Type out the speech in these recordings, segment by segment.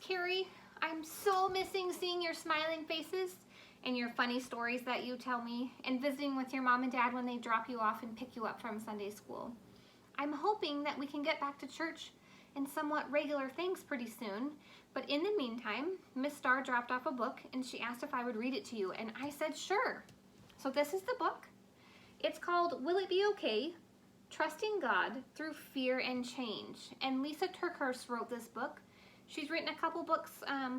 Carrie. I'm so missing seeing your smiling faces and your funny stories that you tell me and visiting with your mom and dad when they drop you off and pick you up from Sunday school. I'm hoping that we can get back to church and somewhat regular things pretty soon, but in the meantime, Miss Starr dropped off a book and she asked if I would read it to you, and I said sure. So this is the book. It's called Will It Be Okay? Trusting God Through Fear and Change, and Lysa TerKeurst wrote this book. She's written a couple books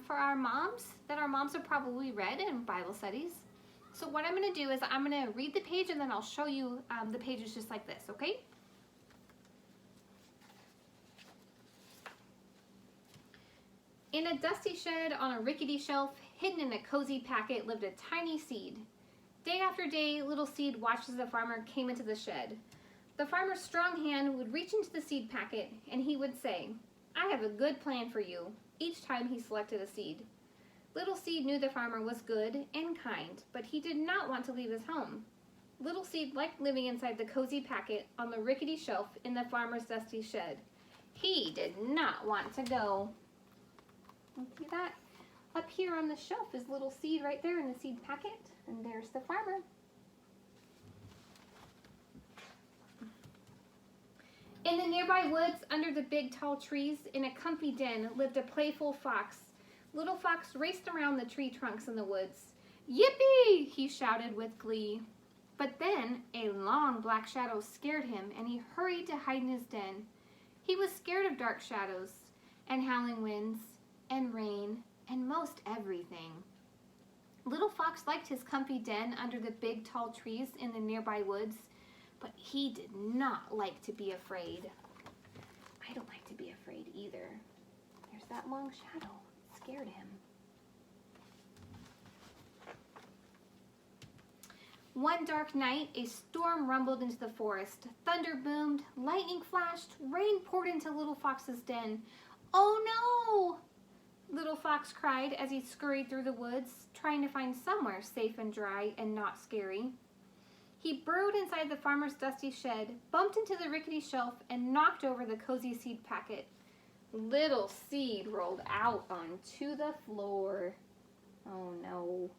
for our moms that our moms have probably read in Bible studies. So what I'm going to do is I'm going to read the page and then I'll show you the pages just like this, okay? In a dusty shed on a rickety shelf, hidden in a cozy packet, lived a tiny seed. Day after day, little seed watched as the farmer came into the shed. The farmer's strong hand would reach into the seed packet and he would say, "I have a good plan for you," each time he selected a seed. Little Seed knew the farmer was good and kind, but he did not want to leave his home. Little Seed liked living inside the cozy packet on the rickety shelf in the farmer's dusty shed. He did not want to go. See that? Up here on the shelf is Little Seed right there in the seed packet, and there's the farmer. In the nearby woods, under the big tall trees, in a comfy den, lived a playful fox. Little Fox raced around the tree trunks in the woods. "Yippee!" he shouted with glee. But then a long black shadow scared him, and he hurried to hide in his den. He was scared of dark shadows, and howling winds, and rain, and most everything. Little Fox liked his comfy den under the big tall trees in the nearby woods, but he did not like to be afraid. I don't like to be afraid either. There's that long shadow. It scared him. One dark night, a storm rumbled into the forest. Thunder boomed, lightning flashed, rain poured into Little Fox's den. "Oh no!" Little Fox cried as he scurried through the woods, trying to find somewhere safe and dry and not scary. He burrowed inside the farmer's dusty shed, bumped into the rickety shelf, and knocked over the cozy seed packet. Little Seed rolled out onto the floor. Oh no.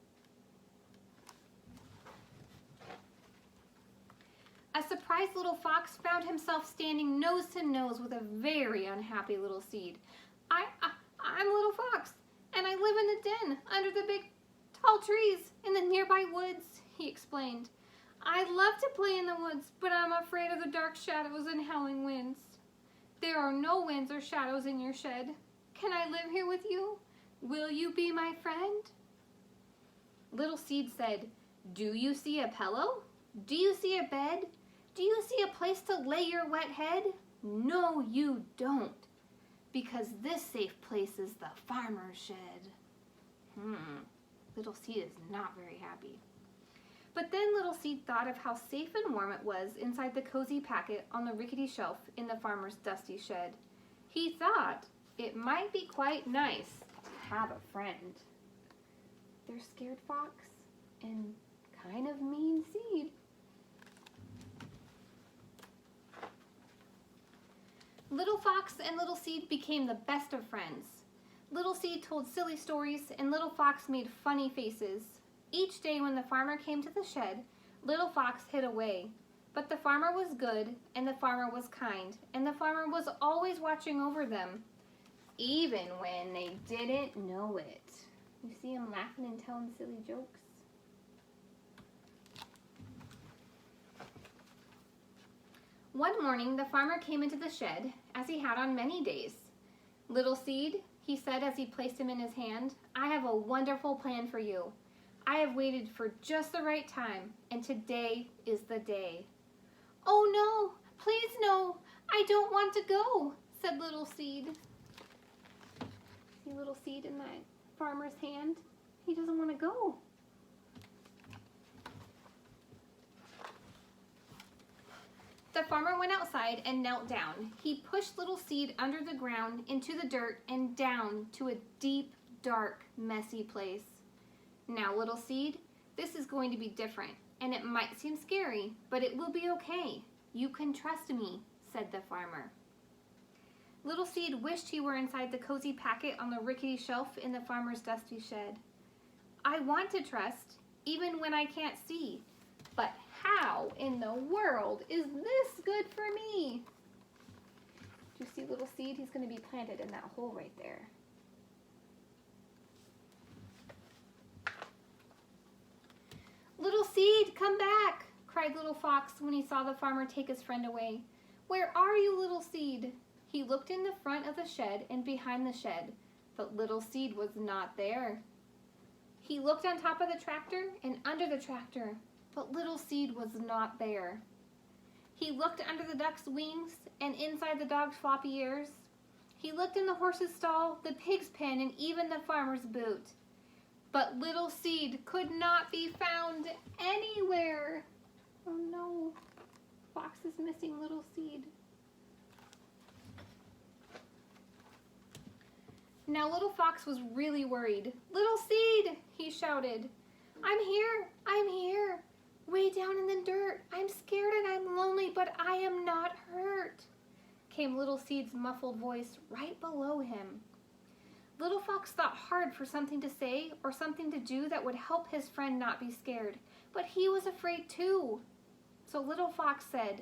A surprised Little Fox found himself standing nose to nose with a very unhappy Little Seed. I'm Little Fox, and I live in the den under the big tall trees in the nearby woods," he explained. "I love to play in the woods, but I'm afraid of the dark shadows and howling winds." "There are no winds or shadows in your shed. Can I live here with you? Will you be my friend?" Little Seed said, "Do you see a pillow? Do you see a bed? Do you see a place to lay your wet head? No, you don't, because this safe place is the farmer's shed." Little Seed is not very happy. But then Little Seed thought of how safe and warm it was inside the cozy packet on the rickety shelf in the farmer's dusty shed. He thought it might be quite nice to have a friend. There's Scared Fox and kind of mean Seed. Little Fox and Little Seed became the best of friends. Little Seed told silly stories and Little Fox made funny faces. Each day when the farmer came to the shed, Little Fox hid away. But the farmer was good, and the farmer was kind, and the farmer was always watching over them, even when they didn't know it. You see him laughing and telling silly jokes? One morning, the farmer came into the shed, as he had on many days. "Little Seed," he said as he placed him in his hand, "I have a wonderful plan for you. I have waited for just the right time, and today is the day." "Oh no, please no, I don't want to go," said Little Seed. See Little Seed in that farmer's hand? He doesn't want to go. The farmer went outside and knelt down. He pushed Little Seed under the ground, into the dirt, and down to a deep, dark, messy place. "Now, Little Seed, this is going to be different, and it might seem scary, but it will be okay. You can trust me," said the farmer. Little Seed wished he were inside the cozy packet on the rickety shelf in the farmer's dusty shed. I want to trust, even when I can't see. But how in the world is this good for me? Do you see Little Seed? He's going to be planted in that hole right there. Little Seed, come back, cried Little Fox when he saw the farmer take his friend away. Where are you, Little Seed? He looked in the front of the shed and behind the shed, but Little Seed was not there. He looked on top of the tractor and under the tractor, but Little Seed was not there. He looked under the duck's wings and inside the dog's floppy ears. He looked in the horse's stall, the pig's pen, and even the farmer's boot. But Little Seed could not be found anywhere. Oh no, Fox is missing Little Seed. Now Little Fox was really worried. Little Seed, he shouted. I'm here, way down in the dirt. I'm scared and I'm lonely, but I am not hurt, came Little Seed's muffled voice right below him. Little Fox thought hard for something to say or something to do that would help his friend not be scared, but he was afraid too. So Little Fox said,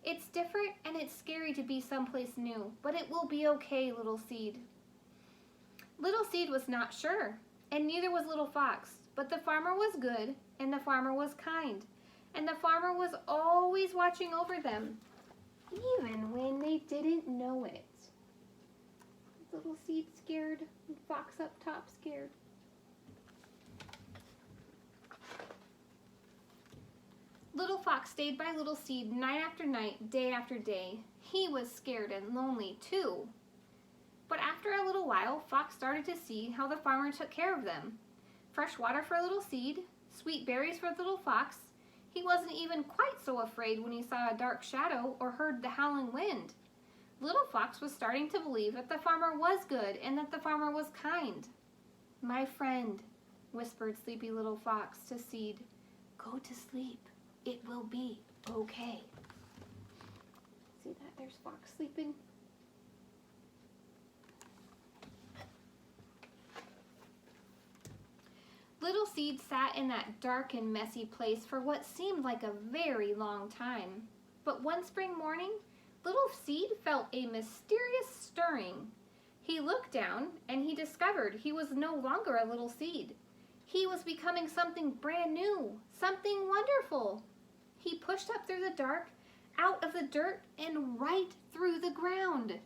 It's different and it's scary to be someplace new, but it will be okay, Little Seed. Little Seed was not sure, and neither was Little Fox, but the farmer was good, and the farmer was kind, and the farmer was always watching over them, even when they didn't know it. Little Seed scared, and Fox up top scared. Little Fox stayed by Little Seed night after night, day after day. He was scared and lonely too. But after a little while, Fox started to see how the farmer took care of them. Fresh water for Little Seed, sweet berries for Little Fox. He wasn't even quite so afraid when he saw a dark shadow or heard the howling wind. Little Fox was starting to believe that the farmer was good and that the farmer was kind. My friend, whispered sleepy Little Fox to Seed, go to sleep. It will be okay. See that? There's Fox sleeping. Little Seed sat in that dark and messy place for what seemed like a very long time. But one spring morning, Little Seed felt a mysterious stirring. He looked down and he discovered he was no longer a little seed. He was becoming something brand new, something wonderful. He pushed up through the dark, out of the dirt, and right through the ground.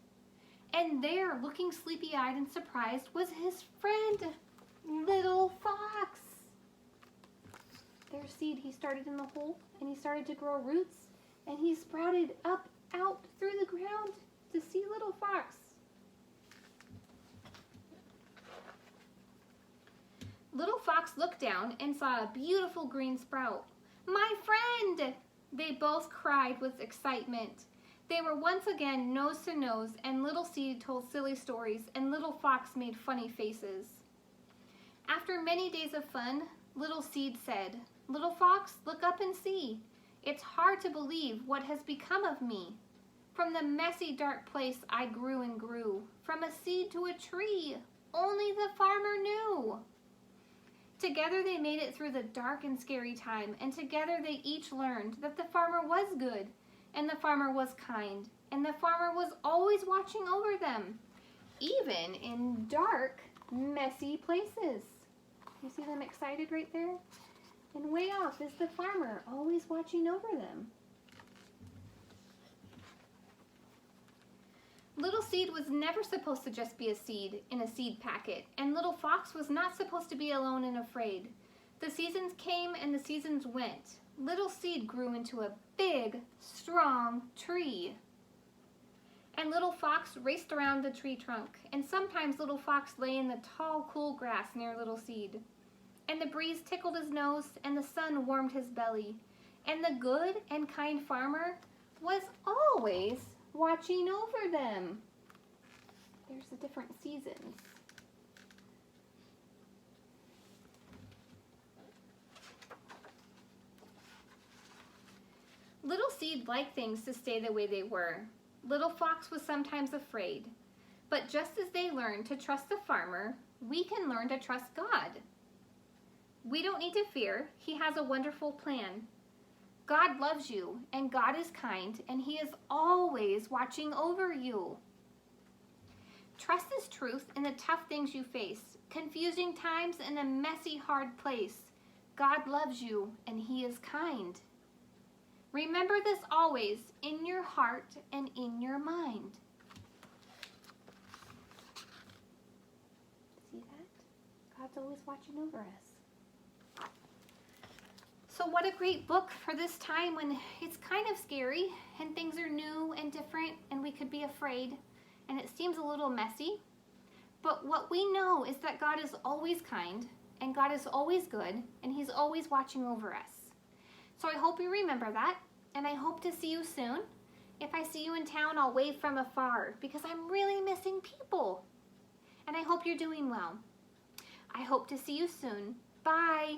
And there, looking sleepy-eyed and surprised, was his friend, Little Fox. There's Seed. He started in the hole, and he started to grow roots, and he sprouted up, out through the ground to see Little Fox. Little Fox looked down and saw a beautiful green sprout. My friend! They both cried with excitement. They were once again nose to nose, and Little Seed told silly stories, and Little Fox made funny faces. After many days of fun, Little Seed said, Little Fox, look up and see. It's hard to believe what has become of me. From the messy, dark place I grew and grew, from a seed to a tree, only the farmer knew. Together they made it through the dark and scary time, and together they each learned that the farmer was good, and the farmer was kind, and the farmer was always watching over them, even in dark, messy places. You see them excited right there? And way off is the farmer, always watching over them. Little Seed was never supposed to just be a seed in a seed packet, and Little Fox was not supposed to be alone and afraid. The seasons came and the seasons went. Little Seed grew into a big, strong tree. And Little Fox raced around the tree trunk, and sometimes Little Fox lay in the tall, cool grass near Little Seed. And the breeze tickled his nose, and the sun warmed his belly. And the good and kind farmer was always watching over them. There's the different seasons. Little Seed liked things to stay the way they were. Little Fox was sometimes afraid, but just as they learned to trust the farmer, we can learn to trust God. We don't need to fear. He has a wonderful plan. God loves you, and God is kind, and He is always watching over you. Trust this truth in the tough things you face, confusing times in a messy, hard place. God loves you, and He is kind. Remember this always in your heart and in your mind. See that? God's always watching over us. So what a great book for this time when it's kind of scary and things are new and different and we could be afraid and it seems a little messy. But what we know is that God is always kind and God is always good and He's always watching over us. So I hope you remember that, and I hope to see you soon. If I see you in town, I'll wave from afar because I'm really missing people. And I hope you're doing well. I hope to see you soon. Bye.